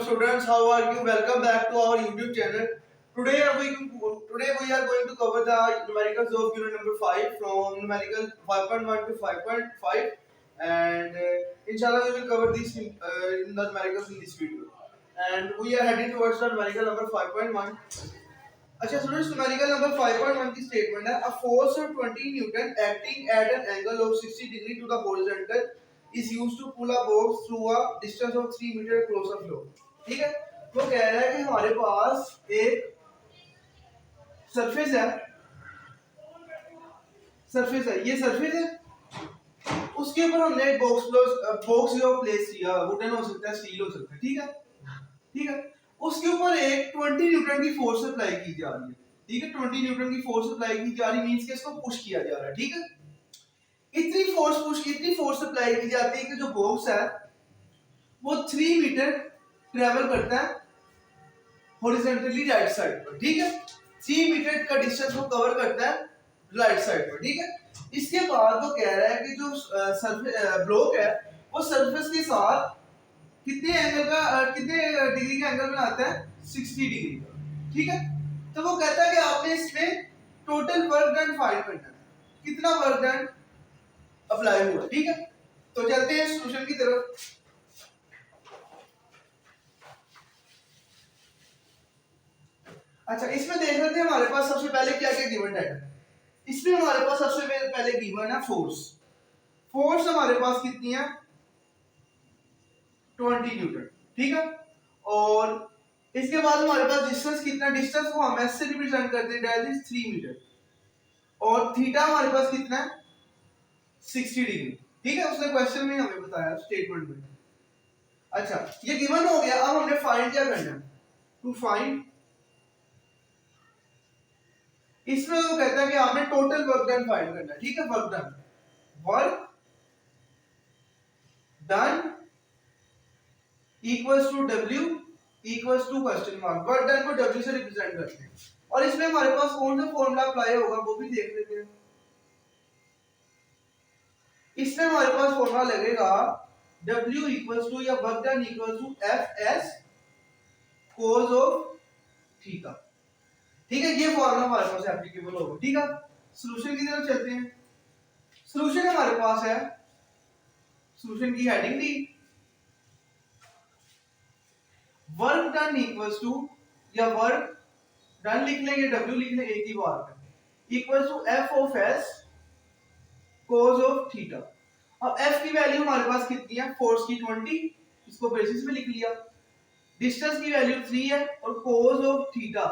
students, how are you? Welcome back to our YouTube channel. Today we are going to cover the numericals of unit number 5 from numerical 5.1 to 5.5, and inshallah we will cover this in the numericals in this video. And we are heading towards the numerical number 5.1. अच्छा students numerical number 5.1 की statement है a force of 20 newton acting at an angle of 60 degree to the horizontal is used to pull a box through a distance of 3 metre across a floor. ठीक है, वो कह रहा है कि हमारे पास एक सरफेस है, ये सरफेस है, उसके ऊपर हमने एक बॉक्स जो प्लेस किया, वुडन हो सकता है, स्टील हो सकता है। ठीक है, उसके ऊपर एक 20 न्यूटन की फोर्स अप्लाई की जा रही है। ठीक है, 20 न्यूटन की फोर्स अप्लाई की जा रही मींस कि इसको पुश किया जा रहा है। ठीक है, इतनी फोर्स अप्लाई की जाती है कि जो बॉक्स है वो 3 मीटर ट्रेवल करता है हॉरिजॉन्टली राइट साइड पर। ठीक है, 3 मीटर का डिस्टेंस वो कवर करता है राइट साइड पर। ठीक है, इसके बाद वो कह रहा है कि जो ब्लॉक है वो सरफेस के साथ कितने डिग्री का एंगल बनाता है, 60 डिग्री का। ठीक है, तो वो कहता है कि आपने इसमें टोटल वर्क डन फाइंड करना है, कितना वर्क डन अप्लाई हुआ। ठीक है, तो चलते हैं सॉल्यूशन की तरफ। अच्छा, इसमें देख लेते हैं हमारे पास सबसे पहले क्या क्या गिवन है। इसमें हमारे पास सबसे पहले गिवन है फोर्स हमारे पास कितनी है, 20 न्यूटन। ठीक है, और इसके बाद हमारे पास डिस्टेंस कितना, डिस्टेंस को हम एस से रिप्रेजेंट करते हैं, दैट इज 3 मीटर, और थीटा हमारे पास कितना है, 60 डिग्री। ठीक है, उसने क्वेश्चन में हमें बताया स्टेटमेंट में। अच्छा, ये गिवन हो गया, अब हमने फाइंड क्या करना है, टू फाइंड। इसमें वो कहता है कि आपने टोटल वर्क डन फाइंड करना है। ठीक है, work done equals to W equals to question mark. Work done को W से रिप्रेजेंट करते हैं, और इसमें हमारे पास कौन सा फॉर्मूला अप्लाई होगा वो भी देख लेते हैं। इसमें हमारे पास फॉर्मूला लगेगा W इक्वल्स टू या work done equals to FS cos of theta. ठीक है, ये फॉर्मूला हमारे पास एप्लीकेबल होगा। ठीक है, सॉल्यूशन की तरफ चलते हैं। सॉल्यूशन हमारे पास है, सॉल्यूशन की हेडिंग दी, वर्क डन इक्वल्स टू या वर्क डन लिख लेंगे, W लिख लेंगे एक ही बार में, equals to F of S cos of theta. अब F की वैल्यू हमारे पास कितनी है, फोर्स की 20, इसको बेसिस में लिख लिया, डिस्टेंस की वैल्यू 3 है, और cos ऑफ थीटा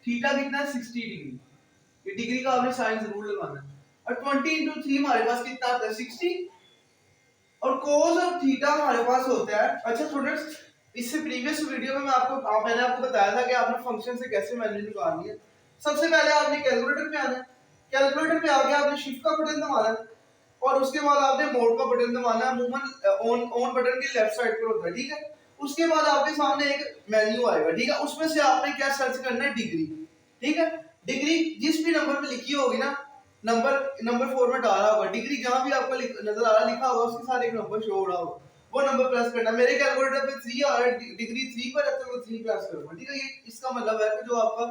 कितना है, 60 डिग्री। ये डिग्री का आपने साइन जरूर लगाना है, और 20 into 3 हमारे पास कितना आता है, 60, और cos ऑफ थीटा हमारे पास होता है। अच्छा स्टूडेंट्स, इससे प्रीवियस वीडियो में मैंने आपको बताया था कि आपने फंक्शन से कैसे वैल्यू निकालनी है। सबसे पहले आपने कैलकुलेटर पे आना है, कैलकुलेटर पे आके आपने शिफ्ट का बटन दबाना है, और उसके बाद आपने मोड का बटन दबाना है। अमूमन ऑन बटन के लेफ्ट साइड पर होता है। ठीक है, उसके बाद आपके सामने एक मेन्यू आएगा। ठीक है, उसमें से आपने क्या सर्च करना है, डिग्री। ठीक है, डिग्री जिस भी नंबर पे लिखी होगी ना, नंबर फॉर्मेट आ रहा होगा, डिग्री जहां भी आपको नजर आ रहा लिखा होगा उसके साथ एक नंबर शो हो रहा होगा, वो नंबर प्रेस करना। मेरे कैलकुलेटर पे 3 आ रहा है, डिग्री 3 पर है, तो मैं 3 प्रेस करूंगा। ठीक है, ये इसका मतलब है कि जो आपका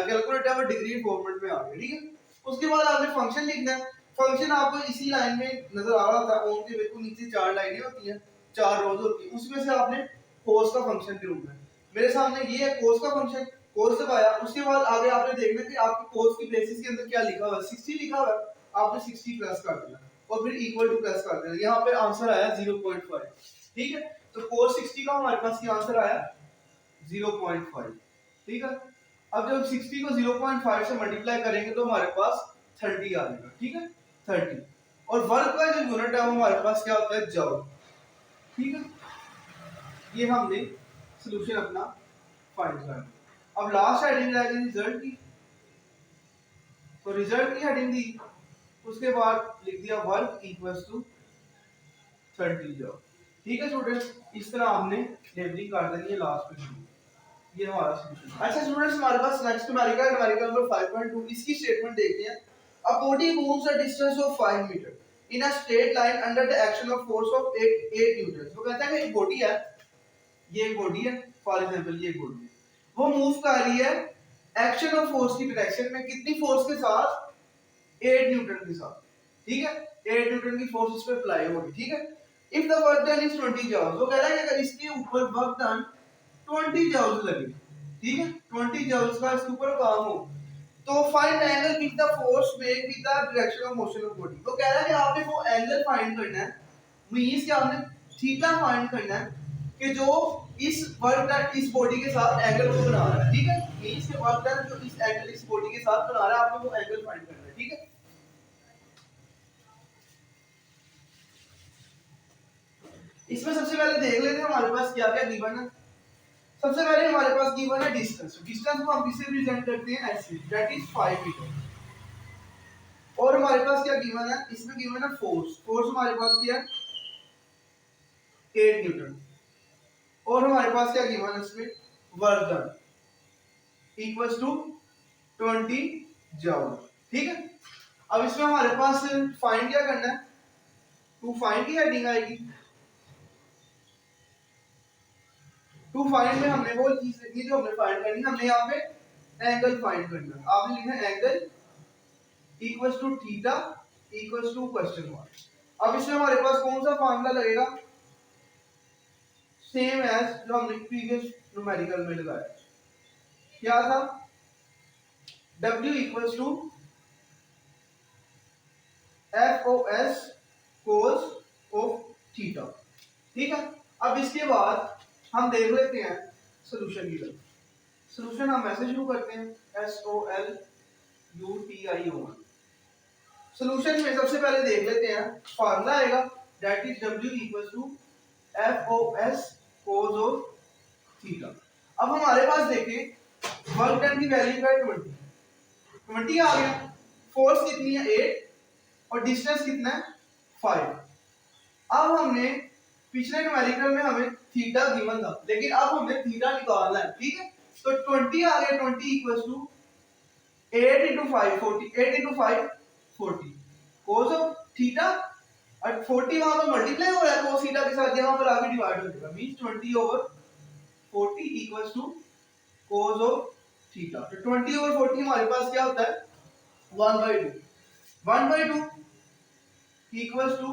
कैलकुलेटर है वो डिग्री फॉर्मेट में आ गया। ठीक है, उसके बाद आपने फंक्शन लिखना है। फंक्शन आपको इसी लाइन में नजर आ रहा था, ऑन के बिल्कुल नीचे 4 लाइनें होती हैं, 4 रोज होती है, उसमें से आपने cos का फंक्शन ढूंढना है। मेरे सामने ये है cos का फंक्शन, cos दबाया, उसके बाद आगे आपने देखना कि आपकी cos की बेसिस के अंदर क्या लिखा हुआ है, 60 लिखा हुआ है, आपने 60 प्लस कर देना और फिर इक्वल टू प्लस कर देना। यहाँ पे आंसर आया 0.5। ठीक है, तो cos 60 का हमारे पास क्या आंसर आया, 0.5। ठीक है, अब जब 60 को 0.5 से मल्टीप्लाई करेंगे तो हमारे पास 30 आ जाएगा। ठीक है, 30, और वर्क का जो यूनिट है वो हमारे पास क्या होता है, जॉल। ठीक है, ये हमने सॉल्यूशन अपना फाइंड कर लिया। अब लास्ट हेडिंग रह गई रिजल्ट की, तो रिजल्ट की हेडिंग दी, उसके बाद लिख दिया वर्क इक्वल्स टू 30 जॉल। ठीक है स्टूडेंट्स, इस तरह हमने लेबलिंग कर देनी है लास्ट में। ये हमारा सॉल्यूशन। अच्छा स्टूडेंट्स, हमारे पास नेक्स्ट न्यूमेरिकल नंबर 5.2, इसकी स्टेटमेंट देखते हैं। A body moves a distance of 5 metre in a straight line under the action of force of 8 newton. तो कहता है कि एक बॉडी है, ये एक बॉडी है, फॉर एग्जांपल ये बॉडी है, वो मूव कर रही है एक्शन ऑफ फोर्स की डायरेक्शन में, कितनी फोर्स के साथ, 8 न्यूटन के साथ, ठीक है, 8 न्यूटन की फोर्स उस पर अप्लाई होगी, ठीक है। If the work done is 20 joules, वो कह रहा है कि अगर इसके ऊपर वर्क डन 20 जॉल्स लगे, ठीक है, 20 जॉल्स का इसके ऊपर काम हो, तो find angle with the force make with the direction of motion of body. वो कह रहा है कि आपने वो एंगल फाइंड करना है, मींस कि आपने थीटा फाइंड करना है कि जो इस वर्क डन इस बॉडी के साथ एंगल को बना रहा है, ठीक है, मींस कि वर्क डन जो इस एंगल इस बॉडी के साथ बना रहा है, आपको वो एंगल फाइंड करना है, ठीक है। इसमें सबसे पहले देख लेते हैं हमारे पास क्या क्या गिवन है। सबसे पहले हमारे पास गिवन है डिस्टेंस। डिस्टेंस को हम किससे रिप्रेजेंट करते हैं, ऐसे, दैट इज 5 मीटर। और हमारे पास क्या गिवन है, इसमें गिवन है फोर्स। फोर्स हमारे पास क्या है, 8 न्यूटन। और हमारे पास क्या गिवन है इसमें, work done equals to 20 joule, ठीक है। अब इसमें हमारे पास फाइंड क्या करना है, टू फाइंड की हेडिंग आएगी। टू फाइंड में हमने वो चीज लिखी जो हमने फाइंड करनी है, हमने यहाँ पे एंगल फाइंड करना है। आपने लिखना है angle equals to theta equals to question mark. अब इसमें हमारे पास कौन सा फार्मूला लगेगा, सेम एज जो हमने प्रीवियस न्यूमेरिकल में लगाया, क्या था, W equals to FOS cos of theta, ठीक है। अब इसके बाद हम देख लेते हैं सॉल्यूशन की तरफ। सॉल्यूशन हम ऐसे शुरू करते हैं, SOLUTION। सॉल्यूशन में सबसे पहले देख लेते हैं फार्मूला आएगा, that is W equals to FOS cos of theta. अब हमारे पास देखिए वर्क डन की वैल्यू का 20 आ गया, फोर्स कितनी है 8 और डिस्टेंस कितना है 5। अब हमने पिछले न्यूमेरिकल में हमें थीटा गिवन था, लेकिन अब हमें थीटा निकालना है, ठीक है। तो 20 आ गया, 20 equals to 8 into 5 40, 8 into 5 40 cos of theta, और 40 वहां पर मल्टीप्लाई हो रहा है cos थीटा के साथ, यहाँ पर आगे डिवाइड हो जाएगा, means 20 over 40 equals to cos of theta. तो 20 over 40 हमारे पास क्या होता है 1/2, 1/2 equals to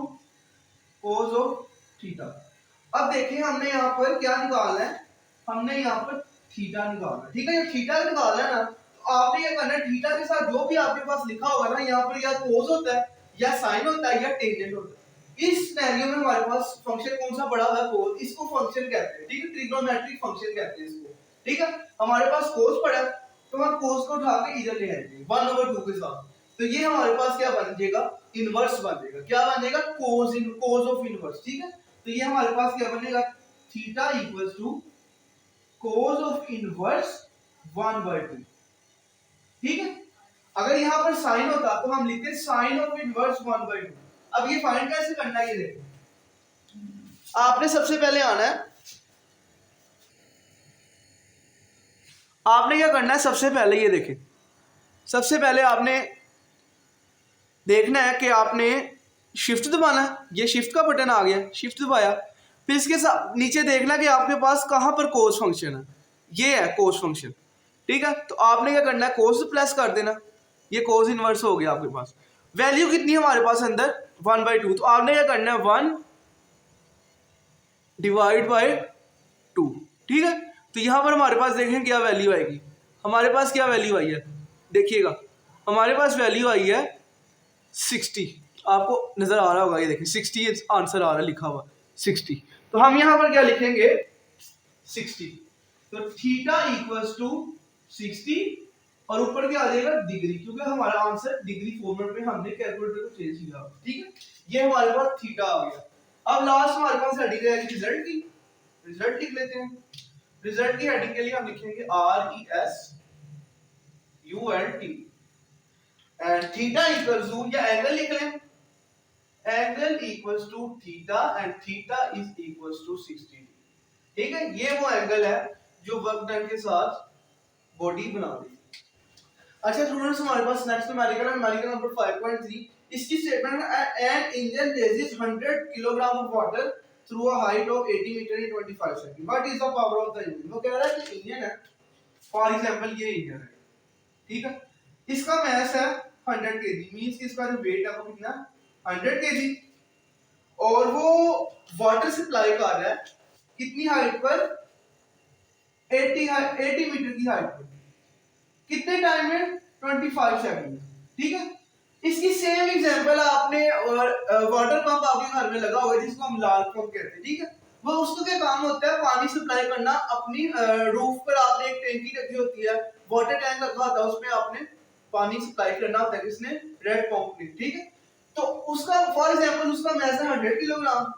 cos of theta. अब देखिए हमने यहाँ पर क्या निकालना है, हमने यहाँ पर थीटा निकालना है, ठीक है। ये थीटा निकालना है ना, तो आपने क्या करना है, थीटा के साथ जो भी आपके पास लिखा होगा ना, यहाँ पर या cos होता है या sin होता है या टेंजेंट होता है। इस सिनेरियो में हमारे पास फंक्शन कौन सा बड़ा हुआ है, cos, इसको फंक्शन कहते हैं, ठीक है, ट्रिग्नोमेट्रिक फंक्शन कहते हैं इसको, ठीक है। हमारे पास cos पड़ा है, तो हम cos को उठा के इधर ले आएंगे 1/2 के साथ, तो ये हमारे पास क्या बन जाएगा, इनवर्स बन जाएगा। क्या बन जाएगा, cos ऑफ इनवर्स, ठीक है। तो ये हमारे पास क्या बनेगा, theta equals to cos of inverse 1/2, ठीक है। अगर यहाँ पर साइन होता तो हम लिखते साइन ऑफ इनवर्स 1/2। अब ये फाइंड कैसे करना है, ये देखो, आपने सबसे पहले आना है, आपने क्या करना है, सबसे पहले ये देखें, सबसे पहले आपने देखना है कि आपने शिफ्ट दबाना है, ये शिफ्ट का बटन आ गया, शिफ्ट दबाया, फिर इसके साथ नीचे देखना कि आपके पास कहाँ पर कोस फंक्शन है, ये है कोस फंक्शन, ठीक है। तो आपने क्या करना है, कोस प्लस कर देना, ये कोस इनवर्स हो गया आपके पास। वैल्यू कितनी है हमारे पास अंदर 1/2, तो आपने क्या करना है 1 डिवाइड बाय 2, ठीक है। तो यहाँ पर हमारे पास देखें क्या वैल्यू आएगी, हमारे पास क्या वैल्यू आई है, देखिएगा हमारे पास वैल्यू आई है 60, आपको नजर आ रहा होगा, ये देखिए 60 आंसर आ रहा है लिखा हुआ 60। तो हम यहाँ पर क्या लिखेंगे 60, तो थीटा इक्वल्स टू 60 और ऊपर क्या आ जाएगा डिग्री, क्योंकि हमारा आंसर डिग्री फॉर्मेट में हमने कैलकुलेटर को चेंज किया, ठीक है। ये हमारे पास थीटा आ गया। अब लास्ट हमारे पास हेडिंग है रिजल्ट की, रिजल्ट लिख लेते हैं। रिजल्ट की हेडिंग के लिए हम लिखेंगे RESULT and theta equals to, या एंगल लिख लें, angle equals to theta and theta is equals to 60, ठीक है। ये वो एंगल है जो वर्क डन के साथ बॉडी बना रही है। अच्छा स्टूडेंट्स, हमारे पास नेक्स्ट न्यूमेरिकल है, न्यूमेरिकल नंबर 5.3। इसकी स्टेटमेंट है an engine raises 100 kilogram of water through a height of 80 metre in 25 second. What is the power of the engine? वो कह रहा है कि इंजन है, फॉर एग्जांपल ये इंजन है, ठीक है, इसका मास है 100 केजी, मींस इसका जो वेट है वो कितना 100 केजी, और वो वाटर सप्लाई कर रहा है कितनी हाइट पर 80 मीटर की हाइट पर, कितने टाइम में 25 सेकंड, ठीक है। इसकी सेम एग्जांपल आपने वाटर पंप आपके घर में लगा होगा जिसको हम लाल पंप कहते हैं, ठीक है। वो उसको क्या काम होता है, पानी सप्लाई करना। अपनी रूफ पर आपने एक टैंकी रखी होती है, वाटर टैंक रखा होता है, उसमें आपने पानी सप्लाई करना होता है, किसने, रेड पंप ने, ठीक है। तो उसका फॉर एग्जांपल उसका मास है 100 किलोग्राम,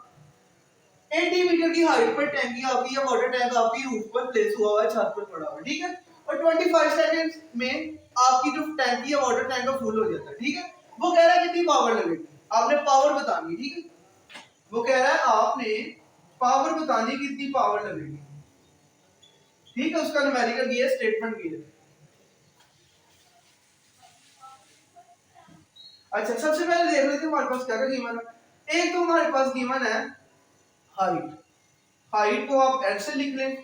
80 मीटर की हाइट पर टैंकी आपकी या वाटर टैंक आपकी रूफ पर प्लेस हुआ है, छत पर पड़ा हुआ है, ठीक है। और 25 सेकंड्स में आपकी जो टैंकी या वाटर टैंक फुल हो जाता है, ठीक है। वो कह रहा है कितनी पावर लगेगी, आपने पावर बतानी है, ठीक है। वो कह रहा है आपने पावर बतानी है कितनी पावर लगेगी, ठीक है। उसका न्यूमेरिकल ये स्टेटमेंट किया। अच्छा, सबसे पहले देख लेते हैं हमारे पास क्या क्या गिवन है। एक तो हमारे पास गिवन है हाइट, हाइट को आप एच से लिख लें,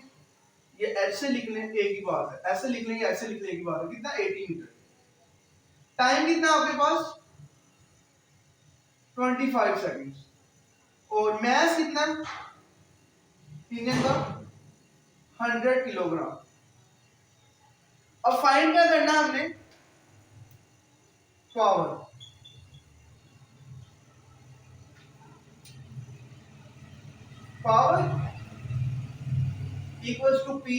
ये एच से लिख लें, एक ही बात है, ऐसे लिख लेंगे, ऐसे लिख लें, एक ही बात है, कितना 80 मीटर। टाइम कितना आपके पास 25 सेकंड्स, और मास कितना इंजन का 100 किलोग्राम। अब फाइंड क्या करना हमने, power. Power equals to P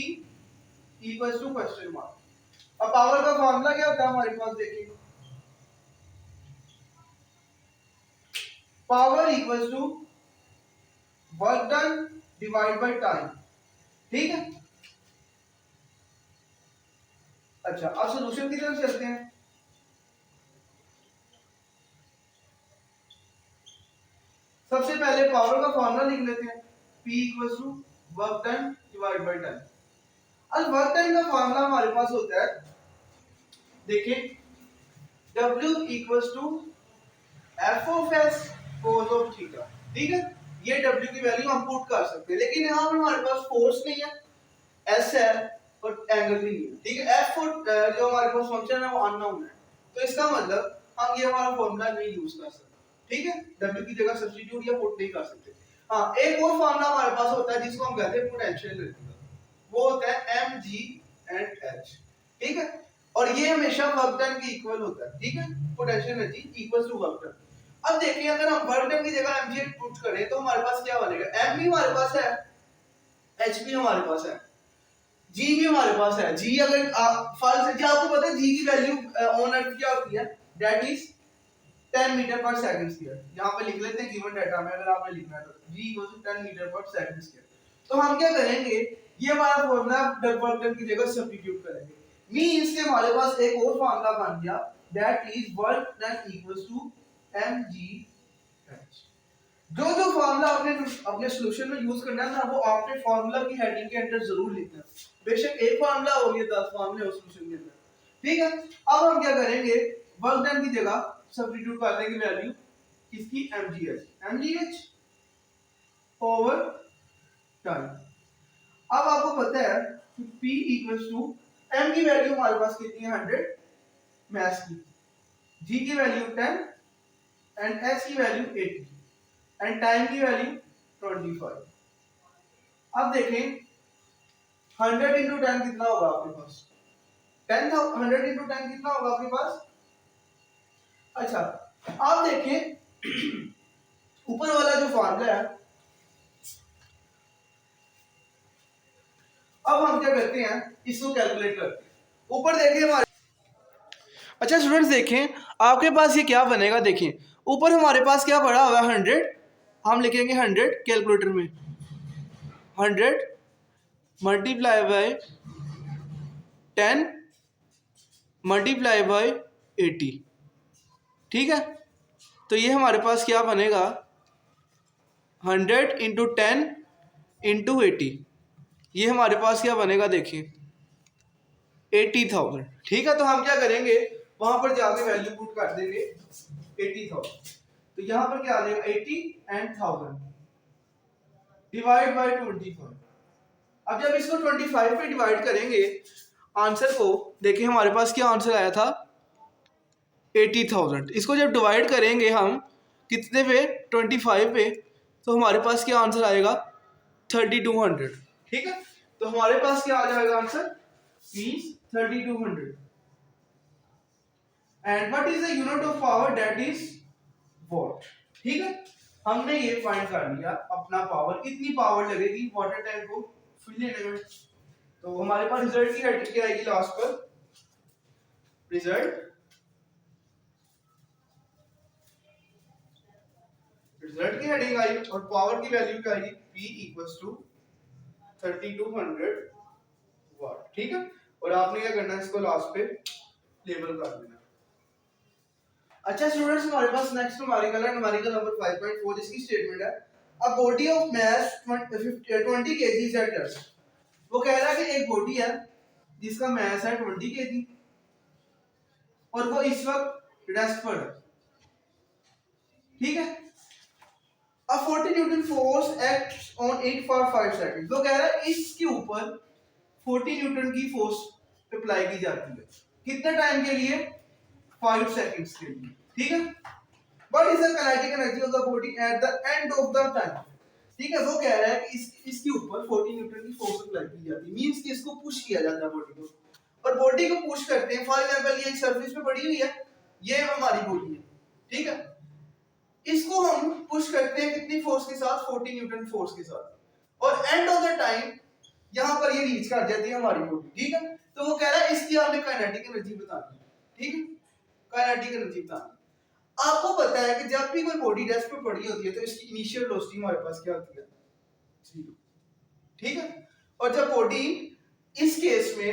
equals to question mark. अब पावर का फॉर्मूला क्या होता है हमारे पास, देखिए, power equals to work done divide by time, ठीक है। अच्छा, अब सॉल्यूशन की तरफ चलते हैं। सबसे पहले पावर का फॉर्मूला लिख लेते हैं, P equals to work done divide by time. अब वर्क डन का फॉर्मूला हमारे पास होता है, देखिए, W equals to F of S cos of theta, ठीक है। ये W की वैल्यू हम पुट कर सकते हैं, लेकिन यहाँ पर हमारे पास फोर्स नहीं है, S है और एंगल भी नहीं है, ठीक है। F और जो हमारे पास फंक्शन है वो अननोन है, तो इसका मतलब हम ये हमारा फॉर्मूला नहीं यूज कर सकते, ठीक है। W की जगह सब्स्टिट्यूट या पुट नहीं कर सकते। हाँ, एक और फॉर्मूला हमारे पास होता है जिसको हम कहते हैं पोटेंशियल एनर्जी, वो होता है mg एंड h, ठीक है। और ये हमेशा वर्क डन के इक्वल होता है, ठीक है। Potential energy equals to work done. अब देखिए, अगर हम वर्क डन की जगह mg पुट करें तो हमारे पास क्या बनेगा, m भी हमारे पास है, h भी हमारे पास है, g भी हमारे पास है। g अगर फॉल्स है, आपको पता है g की वैल्यू ऑन अर्थ क्या होती है, दैट इज 10 मीटर पर सेकंड स्क्वायर। यहां पे लिख लेते हैं गिवन डाटा में, अगर आपने लिखना है तो g 10 मीटर पर सेकंड स्क्वायर। तो हम क्या करेंगे, ये हमारा फॉर्मूला वर्क डन की जगह सब्स्टिट्यूट करेंगे, मींस के हमारे पास एक और फॉर्मूला बन गया, that is work done equals to mgh। जो जो फॉर्मूला आपने अपने सॉल्यूशन में यूज करना है ना, वो आपने फॉर्मूला की हेडिंग के अंदर जरूर लिखना है। बेशक एक फॉर्मूला हो या 10 फॉर्मूले हो सॉल्यूशन के अंदर, ठीक है। अब हम क्या करेंगे, वर्क डन की जगह सब्स्टिट्यूट कर देंगे वैल्यू किसकी, mgh ओवर टाइम। अब आपको पता है कि P इक्वल्स टू m की वैल्यू हमारे पास कितनी है 100 मास की, g की वैल्यू 10 एंड h की वैल्यू 80 एंड टाइम की वैल्यू 25। अब देखें 100 इंटू 10 कितना होगा आपके पास, 100 इंटू 10 कितना होगा आपके पास। अच्छा, आप देखें ऊपर वाला जो फॉर्मूला है, अब हम क्या करते हैं, इसको कैलकुलेट करते हैं। ऊपर देखिए हमारे, अच्छा स्टूडेंट्स देखें आपके पास ये क्या बनेगा, देखें ऊपर हमारे पास क्या पड़ा हुआ है 100, हम लिखेंगे 100 कैलकुलेटर में, 100 मल्टीप्लाई बाय 10 मल्टीप्लाई बाय 80, ठीक है। तो ये हमारे पास क्या बनेगा 100 इंटू 10 इंटू 80, ये हमारे पास क्या बनेगा, देखिए 80,000, ठीक है। तो हम क्या करेंगे, वहां पर जाके वैल्यू पुट कर देंगे 80,000, तो यहाँ पर क्या आ जाएगा 80 एंड 1000, डिवाइड बाय 25। अब जब इसको 25 पे डिवाइड करेंगे आंसर को, देखिए हमारे पास क्या आंसर आया था 80,000। इसको जब डिवाइड करेंगे हम कितने पे 25 पे, तो हमारे पास क्या आंसर आएगा 3200। ठीक है, तो हमारे पास क्या आ जाएगा answer means 3200। And what is the unit of power, that is what. ठीक है, हमने ये फाइंड कर लिया अपना पावर, कितनी पावर लगेगी वाटर टैंक को फिल लेने में। तो हमारे पास रिजल्ट की हेडिंग क्या आएगी लास्ट पर, रिजल्ट रिजल्ट की हेडिंग आई और पावर की वैल्यू क्या आएगी P इक्वल्स टू 3200 वाट। ठीक है, और आपने क्या करना है इसको लास्ट पे लेबल कर देना। अच्छा स्टूडेंट्स, हमारे पास नेक्स्ट न्यूमेरिकल है, न्यूमेरिकल नंबर 5.4, जिसकी स्टेटमेंट है a body of mass 20 kg at rest. वो कह रहा है कि एक बॉडी है जिसका मास है 20 kg और वो इस वक्त रेस्ट पर है। ठीक है, A 40 Newton force acts on it for 5 seconds। तो कह रहा है इसके ऊपर 40 न्यूटन की फोर्स अप्लाई की जाती है, कितने टाइम के लिए 5 सेकंड्स के लिए। ठीक है, what is the kinetic energy of the body at the end of the time. ठीक है, वो कह रहा है कि इसके ऊपर 40 न्यूटन की फोर्स अप्लाई की जाती है, मींस कि इसको पुश किया जाता है बॉडी को, और बॉडी को पुश करते हैं। फॉर एग्जांपल ये एक सरफेस पे पड़ी हुई है, ये हमारी बॉडी है। ठीक है, इसको हम पुश करते हैं कितनी फोर्स के साथ 40 न्यूटन फोर्स के साथ, और एंड ऑफ द टाइम यहां पर ये रीच कर जाती है हमारी बॉडी। ठीक है, तो वो कह रहा है इसकी आपने काइनेटिक एनर्जी बतानी है। ठीक है, काइनेटिक एनर्जी बतानी। आपको पता है कि जब भी कोई बॉडी रेस्ट पे पड़ी होती है तो इसकी इनिशियल वेलोसिटी हमारे पास क्या होती है 0। ठीक है, और जब बॉडी इस केस में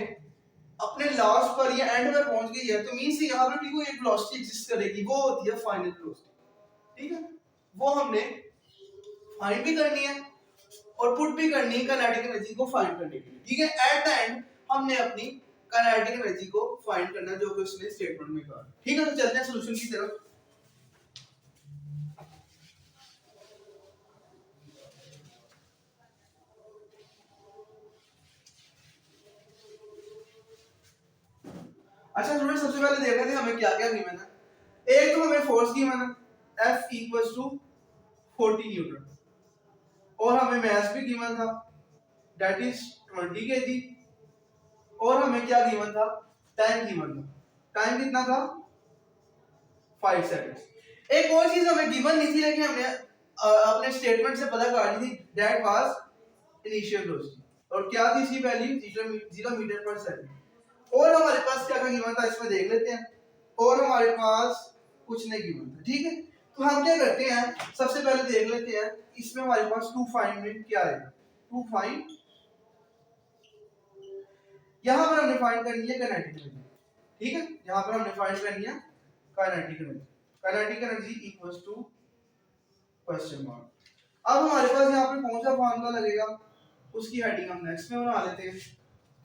अपने लास्ट पर या एंड पर पहुंच गई है तो मींस यहां पर भी कोई एक वेलोसिटी एग्जिस्ट करेगी, वो होती है फाइनल वेलोसिटी। ठीक है, वो हमने फाइंड भी करनी है और पुट भी करनी है काइनेटिक एनर्जी को फाइंड करने के लिए। ठीक है, एट द एंड हमने अपनी काइनेटिक एनर्जी को फाइंड करना है जो कि उसने स्टेटमेंट में कहा। ठीक है, तो चलते हैं सॉल्यूशन की तरफ। अच्छा स्टूडेंट, सबसे पहले देख रहे थे हमें क्या क्या गिवन है। एक तो हमें फोर्स गिवन है F इक्वल्स टू 40 न्यूटन, और हमें मास भी गिवन था दैट इज 20 kg, और हमें क्या गिवन था टाइम गिवन था। टाइम कितना था 5 सेकंड्स। एक और चीज हमें गिवन नहीं थी लेकिन हमने अपने स्टेटमेंट से पता कर ली थी, दैट वाज इनिशियल वेलोसिटी, और क्या थी इसकी वैल्यू 0 मीटर पर सेकंड। और हमारे पास क्या क्या गिवन था इसमें देख लेते हैं, और हमारे पास कुछ नहीं गिवन था। ठीक है, तो हम क्या करते हैं सबसे पहले देख लेते हैं इसमें हमारे पास टू फाइंड में क्या आएगा। टू फाइंड, यहां पर हमने फाइंड करनी है काइनेटिक एनर्जी। ठीक है, यहां पर हमने फाइंड करनी है kinetic energy. Kinetic energy equals to question mark. अब हमारे पास यहाँ पे कौन सा फार्मूला लगेगा उसकी हेडिंग हम नेक्स्ट में बना लेते हैं।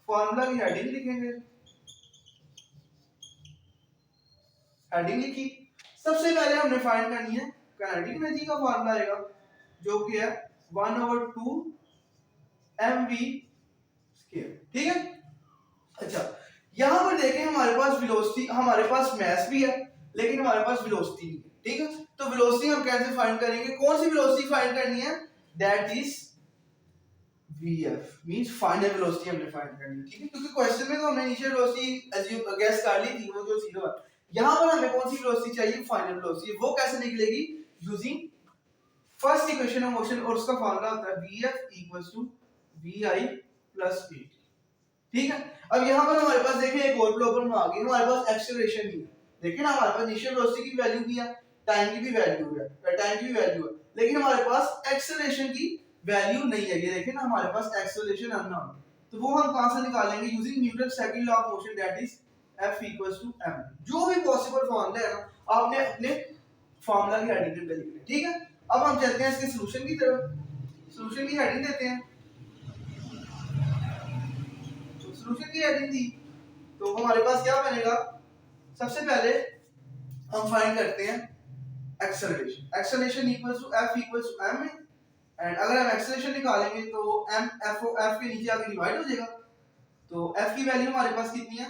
फार्मूला की हेडिंग लिखेंगे, हेडिंग लिखी। सबसे पहले हमने फाइंड करनी है काइनेटिक एनर्जी का फार्मूला आएगा जो कि है 1/2 mv स्क्वायर। ठीक है, अच्छा यहां पर देखें हमारे पास वेलोसिटी, हमारे पास मास भी है लेकिन हमारे पास वेलोसिटी नहीं है। ठीक है, तो वेलोसिटी हम कैसे फाइंड करेंगे, कौन सी वेलोसिटी फाइंड करनी है, that is vf means final velocity हमने फाइंड करनी है। ठीक है, क्योंकि क्वेश्चन में तो हमने इनिशियल वेलोसिटी एज्यूम गेस कर ली थी वो जो 0 है। यहां पर हमें कौन सी वेलोसिटी चाहिए, फाइनल वेलोसिटी। वो कैसे निकलेगी, using first equation of motion, और उसका फार्मूला होता है vf vi प्लस v। ठीक है, अब यहां पर हमारे पास देखिए एक और प्रॉब्लम आ गई, हमारे पास एक्सेलरेशन भी है। देखिए ना हमारे पास इनिशियल वेलोसिटी की वैल्यू भी है, टाइम की भी वैल्यू है, टाइम की भी वैल्यू है, लेकिन हमारे पास एक्सेलरेशन की वैल्यू नहीं है। ये देखिए ना हमारे पास एक्सेलरेशन अननोन, तो वो हम कहां से निकालेंगे, using Newton second law of motion that is F equals to m। जो भी पॉसिबल फार्मूला है ना आपने अपने फार्मूला की हेडिंग पे लिखना है। ठीक है, अब हम चलते हैं इसके सॉल्यूशन की तरफ। सॉल्यूशन की हेडिंग देते हैं, सॉल्यूशन की हेडिंग दी तो हमारे पास क्या बनेगा, सबसे पहले हम फाइंड करते हैं acceleration. Acceleration equals to F equals to m, and अगर हम एक्सेलरेशन निकालेंगे तो m f के नीचे आके डिवाइड हो जाएगा, तो f की वैल्यू हमारे पास कितनी है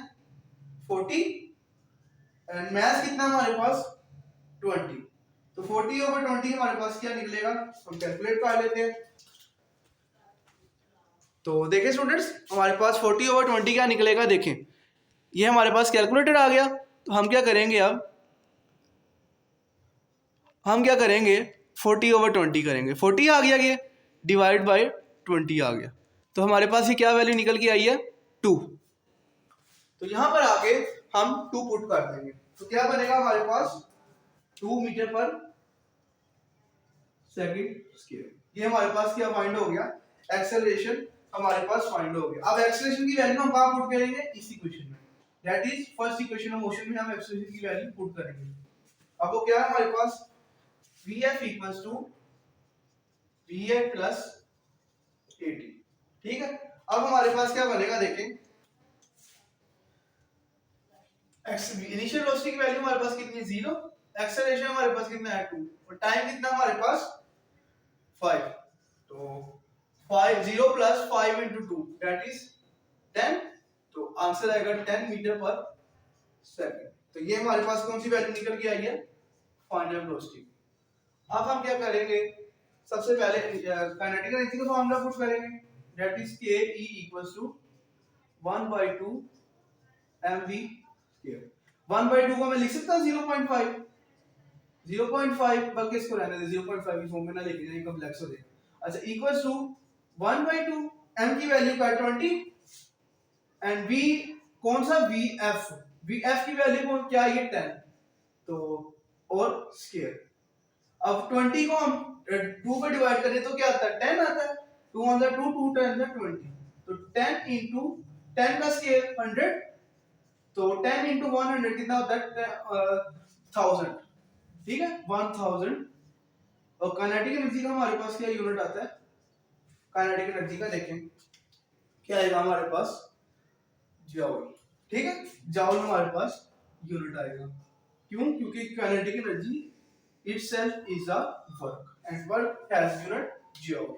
40 एंड मास कितना हमारे पास 20, तो 40/20 हमारे पास क्या निकलेगा, हम कैलकुलेट कर लेते हैं। तो देखें स्टूडेंट्स, हमारे पास 40/20 क्या निकलेगा, देखें ये हमारे पास कैलकुलेटर आ गया। तो हम क्या करेंगे, अब हम क्या करेंगे 40/20 करेंगे, 40 आ गया, ये डिवाइड बाय 20 आ गया, तो हमारे पास ये क्या वैल्यू निकल के आई है 2। तो यहां पर आके हम 2 पुट कर देंगे, तो क्या बनेगा हमारे पास 2 मीटर पर सेकंड स्क्वायर। ये हमारे पास क्या फाइंड हो गया, एक्सेलरेशन हमारे पास फाइंड हो गया। अब एक्सेलरेशन की वैल्यू हम कहां पुट करेंगे, इस इक्वेशन में, that is first equation of motion में हम एक्सेलरेशन की वैल्यू पुट करेंगे। अब वो क्या है हमारे पास, vf equals to va plus 80, ठीक है। अब हमारे पास क्या बनेगा, देखें इनिशियल वेलोसिटी की वैल्यू हमारे पास कितनी है 0, एक्सेलरेशन हमारे पास कितना है 2 और टाइम कितना हमारे पास 5, तो 5 0 प्लस 5 into 2 दैट इज 10, तो आंसर आएगा 10 मीटर पर सेकंड। तो ये हमारे पास कौन सी वैल्यू निकल के आई है, फाइनल वेलोसिटी। अब हम क्या करेंगे, सबसे पहले काइनेटिक एनर्जी का फार्मूला पुट करेंगे, that is ke equals to 1/2 mv square। 1/2 को मैं लिख सकता हूं 0.5, 0.5 बल्कि इसको रहने दे 0.5 की फॉर्म में ना लिख दें, कॉम्प्लेक्स हो जाएगा। अच्छा इक्वल्स टू 1/2 m की वैल्यू का 20 एंड v कौन सा vf, vf की वैल्यू कौन क्या है 10, तो और स्क्वायर। अब 20 को हम 2 पे डिवाइड करें तो क्या आता है 10 आता है, 2 on the 2 2 10 the 20, तो 10 into 10 का स्क्वायर 100, तो 10 into 100 कितना होता है 1000, ठीक है 1000। और काइनेटिक एनर्जी का हमारे पास क्या यूनिट आता है, काइनेटिक एनर्जी का देखें क्या आएगा हमारे पास जूल, ठीक है जूल हमारे पास यूनिट आएगा। क्यों, क्योंकि kinetic energy itself is a work and work has unit joule।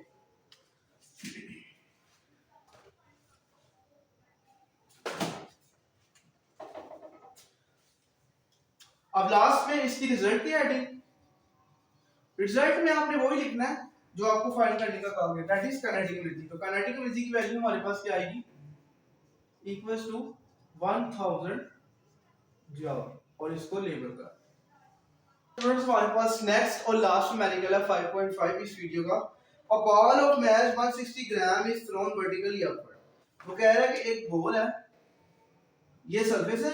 अब लास्ट में इसकी रिजल्ट की हेडिंग, रिजल्ट में आपने वही लिखना है जो आपको फाइंड करने का कहा गया, दैट इज काइनेटिक एनर्जी। तो काइनेटिक एनर्जी की वैल्यू हमारे पास क्या आएगी, इक्वल्स टू 1000 जूल, और इसको लेबल कर। स्टूडेंट्स हमारे पास नेक्स्ट और लास्ट में मैंने निकाला 5.5 इस वीडियो का, a ball of mass 160 gram is thrown vertically upward। वो कह रहा है कि एक बॉल है, ये सरफेस है,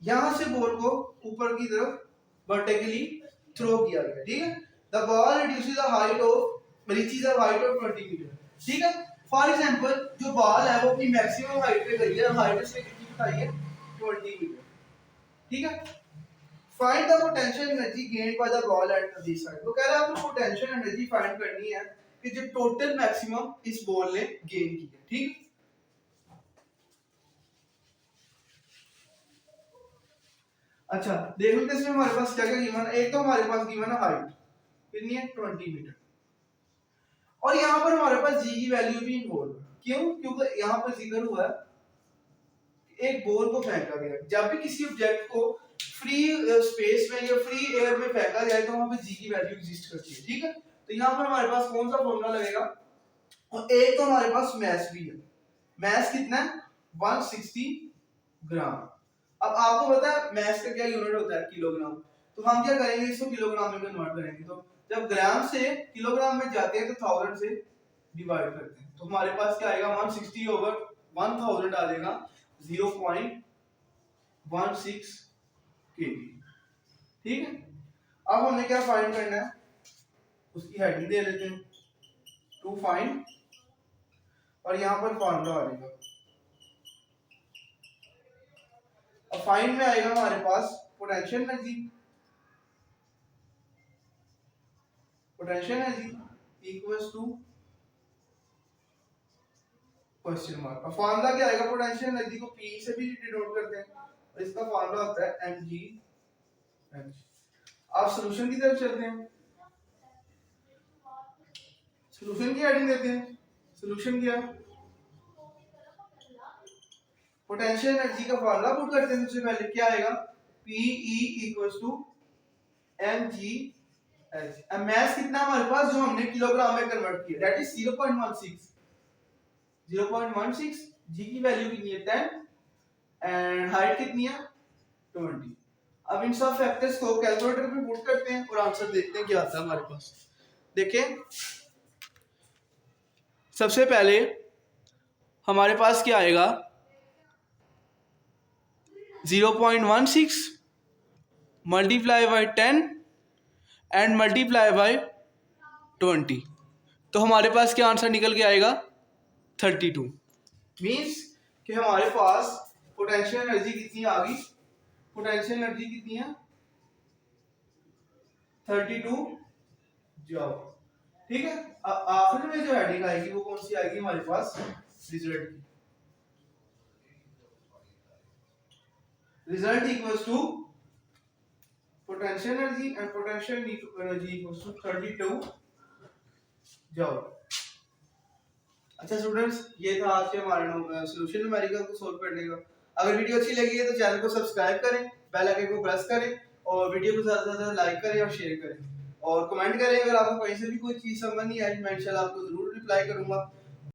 यहां से बॉल को ऊपर की तरफ वर्टिकली थ्रो किया गया, ठीक है। The ball reduces the height of reaches the height of 20 metre, ठीक है। फॉर एग्जांपल जो बॉल है वो अपनी मैक्सिमम हाइट पे गई है, हाइट से कितनी बताई है 20 मीटर, ठीक है। Find the potential energy gained by the ball at this side. वो कह रहा है आपको पोटेंशियल एनर्जी फाइंड करनी है कि जो टोटल मैक्सिमम इस बॉल ने गेन की है, ठीक है। अच्छा देख लेते हैं इसमें हमारे पास क्या क्या गिवन है। एक तो हमारे पास गिवन है हाइट कितनी है 20 मीटर, और यहाँ पर हमारे पास जी की वैल्यू भी इन्वॉल्व है। क्यों, क्योंकि यहाँ पर जिक्र हुआ है एक बॉल को फेंका गया, जब भी किसी ऑब्जेक्ट को फ्री स्पेस में या फ्री एयर में फेंका जाए तो वहां पे जी की वैल्यू एग्जिस्ट करती है, ठीक है। तो यहाँ पर हमारे पास कौन सा फॉर्मूला लगेगा, और एक तो हमारे पास मैस भी है, मैस कितना है 160 ग्राम। अब आपको पता है मैस का क्या यूनिट होता है किलोग्राम, तो हम क्या करेंगे इसको किलोग्राम में कन्वर्ट करेंगे, तो जब ग्राम से किलोग्राम में जाते हैं तो 1000 से डिवाइड करते हैं, तो हमारे पास क्या आएगा 160 ओवर 1000 आ जाएगा 0.16 केजी, ठीक है। अब हमें क्या फाइंड करना है, उसकी हेडिंग दे लेते हैं टू फाइंड, और यहां पर फॉर्मूला आ जाएगा। अब फाइंड में आएगा हमारे पास potential energy, potential energy equals to question mark. अब फार्मूला क्या आएगा, पोटेंशियल एनर्जी को P से भी डिनोट करते हैं, और इसका फार्मूला होता है mg h। आप सॉल्यूशन की तरफ चलते हैं। सोल्यूशन की हेडिंग देते हैं। सोल्यूशन क्या है? पोटेंशियल एनर्जी का फार्मूला पुट करते हैं। सबसे पहले क्या आएगा? PE equals to mgh। अब मास कितना हमारे पास जो हमने किलोग्राम में कन्वर्ट किया, दैट इज 0.16। 0.16 g की वैल्यू कितनी है? 10 एंड हाइट कितनी है? 20। अब इन सब फैक्टर्स को कैलकुलेटर में पुट करते हैं और आंसर देखते हैं क्या आता है हमारे पास। देखें, सबसे पहले हमारे पास क्या आएगा? 0.16 multiply by 10 and multiply by 20। तो हमारे पास क्या आंसर निकल के आएगा? 32। मीन्स कि हमारे पास पोटेंशियल एनर्जी कितनी आ गई? पोटेंशियल एनर्जी कितनी है? 32 जॉल। ठीक है। आखिर में जो हेडिंग आएगी वो कौन सी आएगी हमारे पास? रिजल्ट की। Result equals to potential energy and potential energy equals to 32 joule. अच्छा स्टूडेंट्स, ये था आज के हमारे सॉल्यूशन न्यूमेरिकल को सोल्व करने का। अगर वीडियो अच्छी लगी है तो चैनल को सब्सक्राइब करें, बेल आइकन को प्रेस करें और वीडियो को ज़्यादा से ज़्यादा लाइक करें और शेयर करें और कमेंट करें। अगर आपको कहीं से भी कोई चीज़ समझ नहीं आई, मैं इंशाल्लाह आपको ज़रूर रिप्लाई करूंगा।